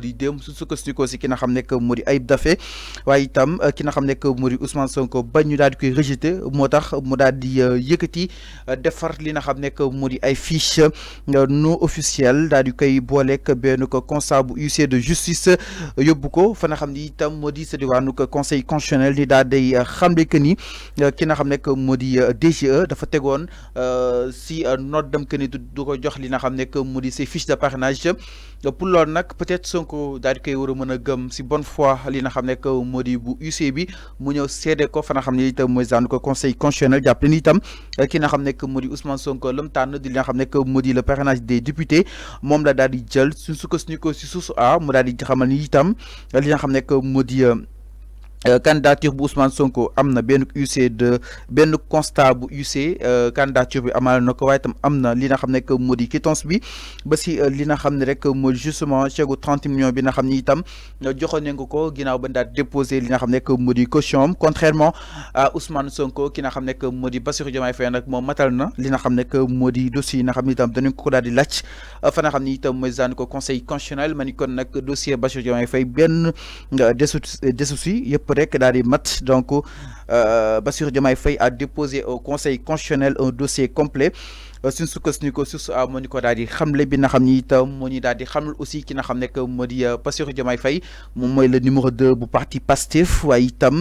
di dem su sukkandikoo si ki nga xam ne moo di Ayib Daffé waaye itam ki nga xam ne moo di Ousmane Sonko bañ ñu daal di koy rejeté moo tax mu daal di yëkkati defar li nga xam ne moo di ay fiche non officielle daal di koy booleeg benn ko constat bu huissier de justice yóbbu ko fa nga xam ni itam moo di sa diwaanu conseil constitutionnel ni daal day xamle que ni ki nga xam ne moo di DGE dafa tegoon si noddam que ni du ko jox li nga xam ne moo di ces fiches de parrainage pour loolu nag peut-être Sonko daal di koy war a mën a gëm si bonne foi li nga xam ne moo di bu huissier bi mu ñëw seede ko fa nga xam ne itam mooy daanu ko conseil constitutionnel jàpp ni itam ki nga xam ne moo di Ousmane Sonko lam tànn di li nga xam ne moo di le parrainage des députés moom la daal di jël suñ sukkandikoo si source a mu daal di xamal ni itam li nga xam ne moo di candidature bu Ousmane Sonko am na benn UC de benn constat bu UC candidature bi amal na ko waaye itam am na li nga xam ne moo di quittance bi ba si li nga xam ne rek moo justement chèque 30 millions bi nga xam ni itam joxoon nañ ko ginnaaw ba daal déposé li nga xam ne moo di caution am contrairement à Ousmane Sonko ki nga xam ne moo di Bassirou Diomaye Faye nag moom matal na li nga xam ne moo di dossier yi nga xam ni itam danañ ko daal di laaj fa nga xam ni itam mooy zaan ko conseil constitutionnel ma ni kon nag dossier Bassirou Diomaye Faye benn desouci yëpp rek daal di mat donc Bassirou Diomaye Faye a déposé au conseil constitutionnel un dossier complet suñ sukkandiku source a moo ñu ko daal di xamle bi nga xam ni itam moo ñu daal di xamle aussi ki nga xam ne moo di Bassirou Diomaye Faye moom mooy le numéro 2 bu parti Pastef waaye itam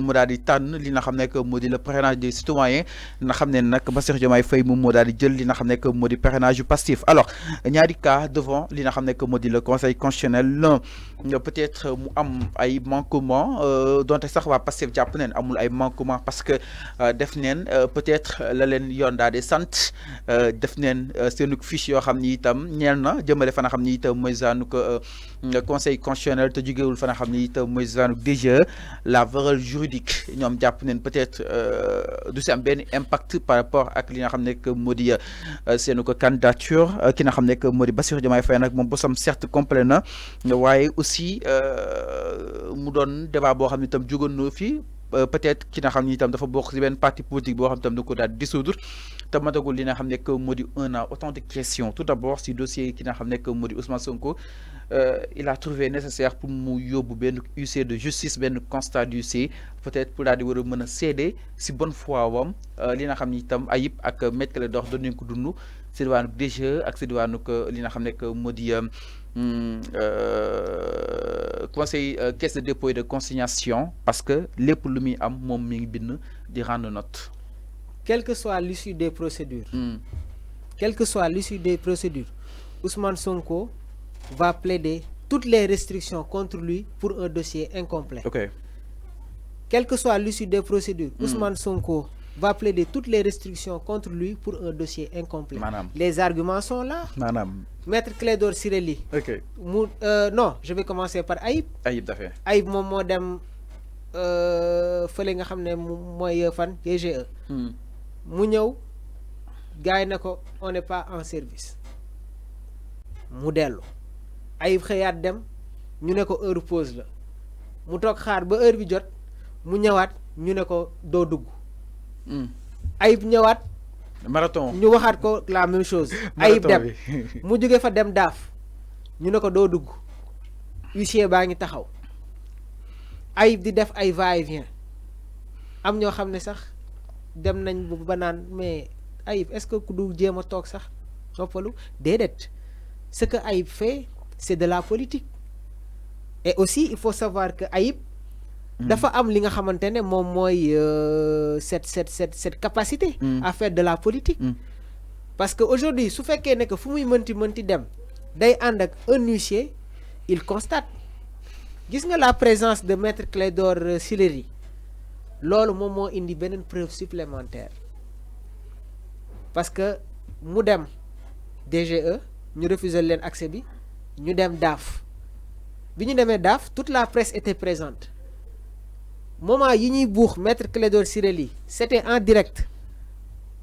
mu daal di tànn li nga xam ne moo di le parrainage des citoyens nga xam ne nag Bassirou Diomaye Faye moom moo daal di jël li nga xam ne moo di parrainage yu Pastef alors ñaari cas devant li nga xam ne moo di le conseil constitutionnel l'un peut-être mu am ay manquement donte sax waa Pastef jàpp neen amul ay manquement parce que def neen peut-être la leen yoon daal di sant def neen seenu fiche yoo xam ni itam ñeel na jëmale fa nga xam ni itam mooy zaanu ko conseil constitutionnel te jógewul fa nga xam ni itam mooy zaanu DGE la valeur juridique ñoom jàpp neen peut-être du si am benn impact par rapport ak li nga xam ne moo di seenu ko candidature ki nga xam ne moo di Bassirou Diomaye Faye nag moom bosam certes complet na waaye aussi mu doon débat boo xam ne itam jógoon na fi peut-être ki nga xam ni itam dafa bokk ci benn parti politique boo xam itam da ko daal dissoudre te matagul li nga xam ne moo di 1 an autant de questions tout d'abord si dossier ki nga xam ne moo di Ousmane Sonko il a trouvé nécessaire pour mu yóbbu benn huissier de justice benn constat d'huissier peut-être pour daal di war a mën a seede si bonne foi wam li nga xam ni itam Ayib ak Maître Clédor doon nañ ko dund si diwaanu DGE ak si diwaanu li nga xam ne moo di conseil caisse de dépôt et de consignation parce que lépp lu muy am moom mi ngi bind di rendre note. Quelle que soit l'issue des procédures, quelle que soit l'issue des procédures, Ousmane Sonko va plaider toutes les restrictions contre lui pour un dossier incomplet. Ok. Quelle que soit l'issue des procédures, Ousmane Sonko va plaider toutes les restrictions contre lui pour un dossier incomplet. Madame. Les arguments sont là. Madame. Maître Clédor Ciré Ly. Ok. Non, je vais commencer par Ayib. Ayib Daffé. Ayib moom moo dem fële nga xam ne mooy fan DGE. mu ñëw gars yi ne ko on n'est pas en service mu dellu Ayib xëyaat dem ñu ne ko heure pause la mu toog xaar ba heure bi jot mu ñëwaat ñu ne ko doo dugg. Ayib ñëwaat. marathon ñu waxaat ko la même chose. Ayib dem mu jóge fa dem daaf ñu ne ko doo dugg huissier baa ngi taxaw Ayib di def ay va-et-vient am ñoo xam ne sax. dem nañ ba naan mais Ayib est-ce que ku du jéem a toog sax noppalu déedéet ce que Ayib fait c'est de la politique et aussi il faut savoir que Ayib dafa am li nga xamante ne moom mooy cette capacité à faire de la politique parce que aujourd'hui su fekkee ne que fu muy mënti dem day ànd ak un huissier il constate gis nga la présence de Maître Clédor Ciré Ly loolu moom moo indi beneen preuve supplémentaire parce que mu dem DGE ñu refuser leen accès bi ñu dem DAF bi ñu demee DAF toute la presse était présente moment yi ñuy buux Maître Clédor Ciré Ly c'était en direct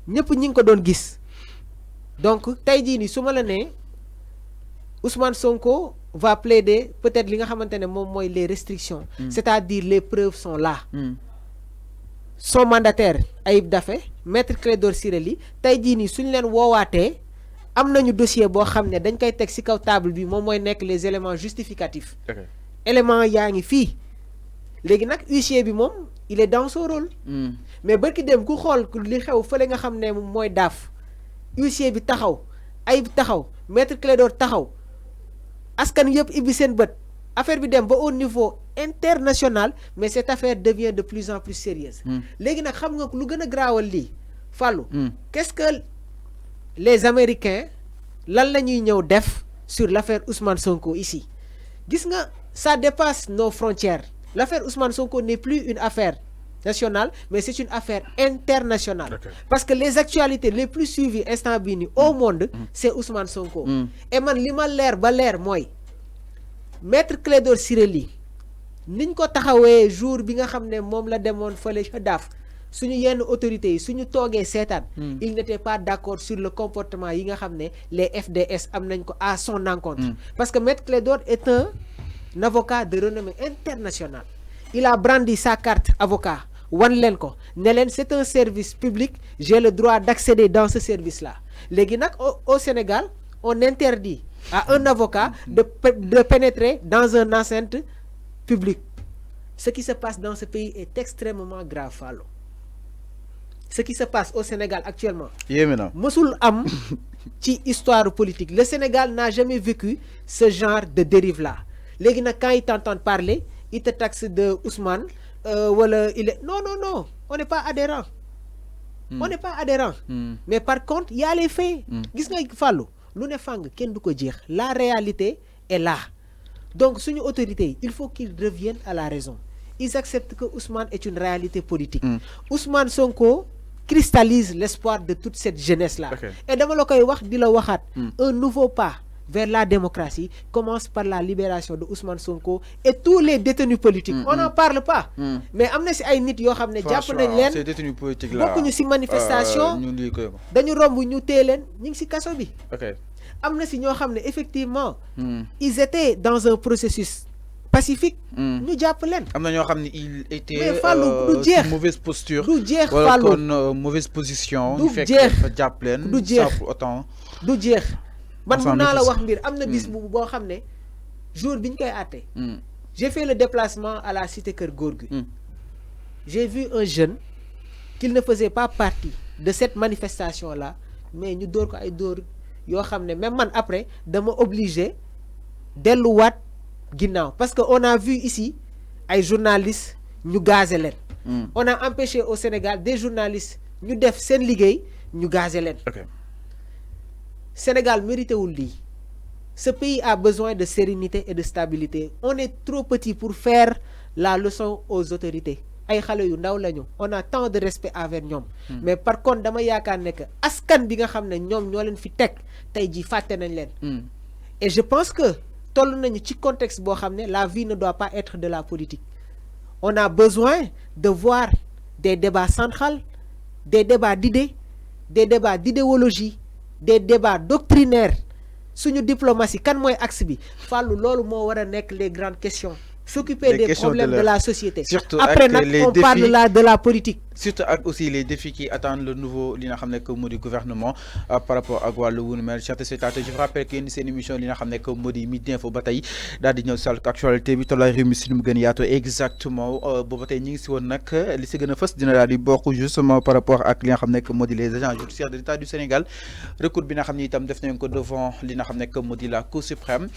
ñëpp ñi ngi ko doon gis donc tey jii nii su ma la nee Ousmane Sonko va plaider peut-être li nga xamante ne moom mooy les restrictions c'est-à-dire les preuves sont là son mandataire Ayib Daffé Maître Clédor Ciré Ly tey jii nii suñ leen woowaatee am nañu dossier boo xam ne dañ koy teg ci kaw table bi moom mooy nekk les éléments justificatifs. éléments yaa ngi fii léegi nag huissier bi moom il est dans son rôle. mais barki dem ku xool li xew fële nga xam ne mooy daaf huissier bi taxaw Ayib taxaw maître Clédor taxaw askan yëpp ibbi seen bët affaire bi dem ba au niveau international mais cette affaire devient de plus en plus sérieuse. léegi nag xam nga lu gën a graawal lii Fallou. qu'est-ce que les Américains lan la ñuy ñëw def sur l'affaire Ousmane Sonko ici gis nga ça dépasse nos frontières l'affaire Ousmane Sonko n'est plus une affaire nationale mais c'est une affaire internationale. Parce que les actualités les plus suivies instant bii nii au monde c'est Ousmane Sonko. et man li ma leer ba leer mooy maître Clédor Ciré Ly niñ ko taxawee jour bi nga xam ne moom la demoon fële ca daaf suñu yenn autorités yi suñu toogee seetaan il n'était pas d'accord sur le comportement yi nga xam ne les FDS am nañ ko à son encontre. Parce que maître Clédor est un avocat de renommée internationale. Il a brandi sa carte avocat wan leen ko ne leen c'est un service public j'ai le droit d'accéder dans ce service là léegi nag au Sénégal on interdit à un avocat de pénétrer dans un enceinte publique. Ce qui se passe dans ce pays est extrêmement grave, Fallou. Ce qui se passe au Sénégal actuellement mësul am ci histoire politique. Le Sénégal n'a jamais vécu ce genre de dérive là. Léegi nag quand ils t'entendent parler ils te taxent de Ousmane wala il est non on n'est pas adhérent. On n'est pas adhérent. Mais par contre il y a les faits. Gis nga Fallou lu ne fàng kenn du ko jeex. La réalité est là. Donc suñu autorité il faut qu'ils reviennent à la raison. Ils acceptent que Ousmane est une réalité politique. Ousmane Sonko cristallise l'espoir de toute cette jeunesse là. Et dama la koy wax di la waxaat un nouveau pas vers la démocratie commence par la libération de Ousmane Sonko et tous les détenus politiques. On n'en parle pas. Mais am na si ay nit yoo xam ne jàpp nañ leen ces détenus politiques là bokkuñu si manifestation dañu romb ñu téye leen ñu ngi si kaso bi. Am na si ñoo xam ne effectivement ils étaient dans un processus pacifique. ñu jàpp leen. am na ñoo xam ne il était mauvaise posture. du jeex wala Fallou kon mauvaise position. du jeex fekk jàpp leen. du jeex sans pour autant. du jeex man mun naa la wax mbir am na bis boo xam ne jour bi ñu koy àtte. j'ai fait le déplacement à la cité Kër Gorgui. J'ai vu un jeune qu'il ne faisait pas partie de cette manifestation là mais ñu dóor ko ay dóor yoo xam ne même man après dama obligé delluwaat ginnaaw parce que on a vu ici ay journalistes ñu gazé leen. On a empêché au Sénégal des journalistes ñu def seen liggéey ñu gazé leen. Sénégal mérité wul lii. Ce pays a besoin de sérénité et de stabilité. On est trop petit pour faire la leçon aux autorités. Ay xale yu ndaw lañu on a tant de respect envers ñoom. Mais par contre dama yaakaar ne que askan bi nga xam ne ñoom ñoo leen fi teg tey jii fàtte nañ leen. Et je pense que toll nañu ci contexte boo xam ne la vie ne doit pas être de la politique. On a besoin de voir des débats centrales, des débats d'idées, des débats d'idéologie, des débats doctrinaires. Suñu diplomatie kan mooy axe bi Fallou loolu moo war a nekk les grandes questions. S'occuper des problèmes de la société. Surtout après nag on parle là de la politique. Surtout ak aussi les défis qui attendent le nouveau li nga xam ne que moo di gouvernement par rapport ak wàllu wunu mel. Chers téléspectateurs, je vous rappelle que yéen seen émission li nga xam ne que moo di Midi Info ba tey daal di ñëw si actualité bi tolluwaay réew mi si nu mu gën a yaatoo exactement booba tey ñu ngi si woon nag li si gën a fës dina daal di bokk justement par rapport ak li nga xam ne que moo di les agents judiciaires de l'État du Sénégal. Recours bi nga xam ne itam def nañ ko devant li nga xam ne que moo di la Cour suprême.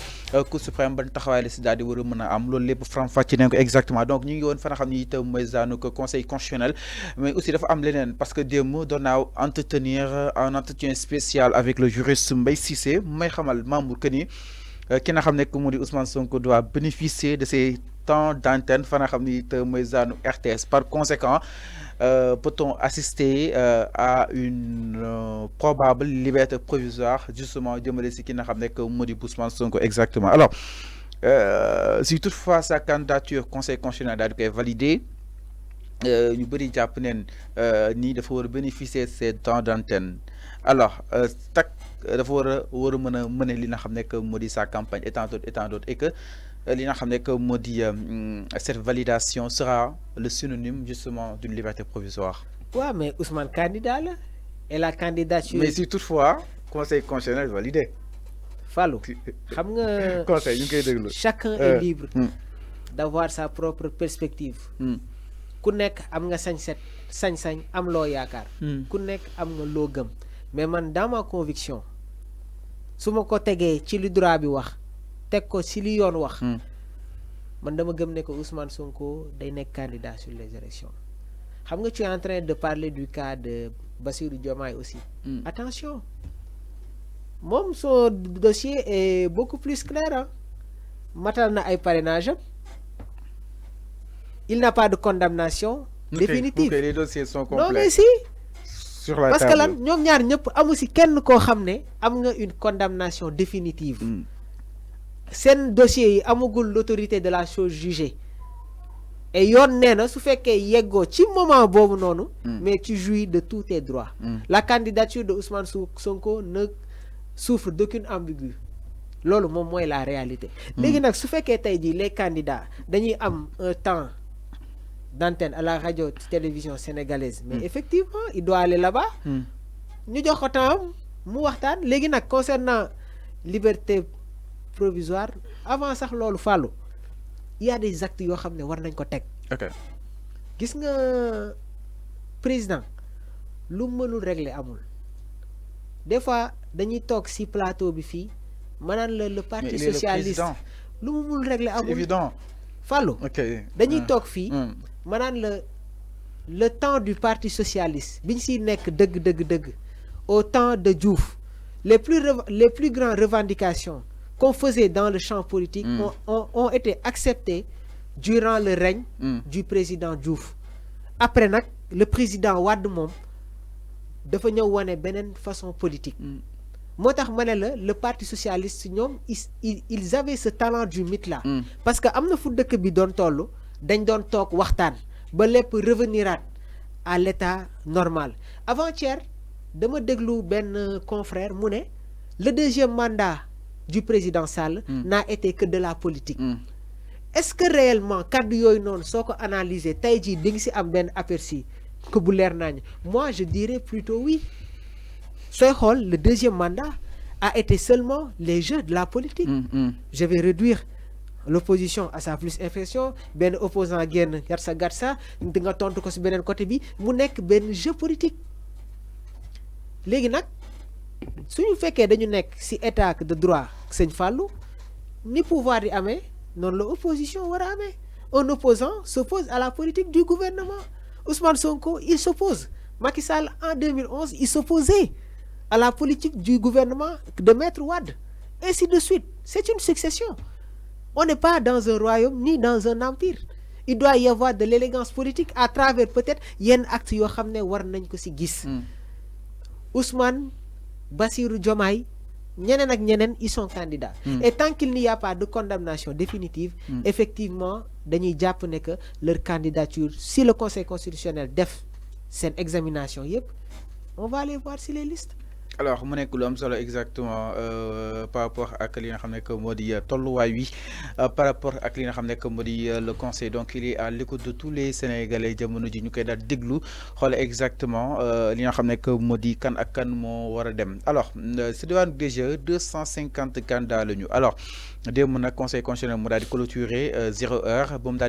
Cour suprême ban taxawaay la si daal di war a mën a am loolu lépp faram-fàcce nañ ko exactement donc ñu ngi woon fa nga xam ne itam mooy zaanu ko conseil constitutionnel mais aussi dafa am leneen parce que démb doon naa entretenir un entretien spécial avec le juriste Mbaye Cissé may xamal membre que ni ki nga xam ne que moo di Ousmane Sonko doit bénéficier de ces temps d'antenne fa nga xam ne itam mooy zaanu RTS par conséquent peut-on assister à une probable liberté provisoire justement jëmale si ki nga xam ne que moo di Ousmane Sonko exactement alors si toutefois sa candidature conseil constitutionnel daal di koy valider ñu bëri jàpp neen nii dafa war a bénéficier ces temps d'antenne alors dafa war a mën a mëne li nga xam ne que moo di sa campagne et tant d'autres et que li nga xam ne que moo di cette validation sera le synonyme justement d'une liberté provisoire. Ouais, mais Ousmane candidat là et la candidature. Mais si toutefois conseil constitutionnel validé. Fallou xam nga conseil ñu ngi koy déglu. chacun est libre d'avoir sa propre perspective. ku nekk am nga sañ-sañ am loo yaakaar. ku nekk am nga loo gëm. mais man dans ma conviction su ma ko tegee ci li droit bi wax teg ko ci li yoon wax. man dama gëm ne que Ousmane Sonko day nekk candidat sur les élections xam nga tu es en train de parler du cas de Bassirou Diomaye aussi. Attention moom son dossier est beaucoup plus clair hein. Matal na ay parrainage. Il n'a pas de condamnation définitive. Okay, les dossiers sont complets. Non mais si. Sur la parce table. que lan ñoom ñaar ñëpp amu si kenn koo xam ne am nga une condamnation définitive. Seen dossier yi amagul l'autorité de la chose jugée. Et yoon nee na su fekkee yeggoo ci moment boobu noonu. mais tu jouis de tous tes droits. La candidature de Ousmane Sonko ne souffre d'aucune ambiguïté. loolu moom mooy la réalité. léegi nag su fekkee tey jii les candidats dañuy am un temps d'antenne à la radio télévision sénégalaise. mais effectivement il doit aller là-bas. ñu jox ko temps mu waxtaan léegi nag concernant liberté provisoire avant sax loolu fàllu il y a des actes yoo xam ne war nañ ko teg. ok gis nga président lu mënul régler amul des fois dañuy toog ci plateau bi fii maanaam le parti socialiste lu mu mënul régler amul. c'est évident fàllu ok dañuy toog fii maanaam le temps du parti socialiste biñ siy nekk dëgg au temps de Diouf les plus grandes revendications qu'on faisait dans le champ politique ont été acceptées durant le règne du président Diouf. Après nag le président Wade moom dafa ñëw wane beneen façon politique. moo tax ma ne la le parti socialiste ñoom ils avaient ce talent du mythe là. parce que am na fu dëkk bi doon toll dañ doon toog waxtaan ba lépp reveniraat à l'état normal. Avant-hier dama déglu benn confrère mu ne le deuxième mandat du président Sall n'a été que de la politique. Est-ce que réellement kaddu yooyu noonu soo ko analyser tey jii di nga si am benn aperçu que bu leer nañ moi je dirais plutôt oui. sooy xool le deuxième mandat a été seulement les jeux de la politique. Je vais réduire l'opposition à sa plus infection benn opposant génn gatsa di nga tontu ko si beneen côté bi mu nekk benn jeu politique. léegi nag suñu fekkee dañu nekk ci état de droit sëñ Fallou ni pouvoir di amee noonu la opposition war a amee. Un opposant s'oppose à la politique du gouvernement. Ousmane Sonko il s'oppose. Macky Sall en 2011 il s'opposait à la politique du gouvernement de Maître Wade, ainsi de suite. C'est une succession. On n'est pas dans un royaume ni dans un empire. Il doit y avoir de l'élégance politique à travers peut-être yenn actes yoo xam ne war nañ ko ci gis. Ousmane, Bassirou Diomaye, ñeneen ak ñeneen ils sont candidats. Et tant qu'il n'y a pas de condamnation définitive, effectivement dañuy jàpp ne que leur candidature si le conseil constitutionnel def seen examination yëpp on va aller voir sur les listes. Alors mu nekk lu am solo exactement par rapport ak li nga xam ne que moo di tolluwaay wi par rapport ak li nga xam ne que moo di le conseil donc il est à l'écoute de tous les sénégalais jamono ji ñu koy daal déglu xool exactement li nga xam ne que moo di kan ak kan moo war a dem. Alors si diwaanu DGE 250 candidats la ñu alors démb nag conseil constitutionnel mu daal di clôturer 0 heure ba mu daal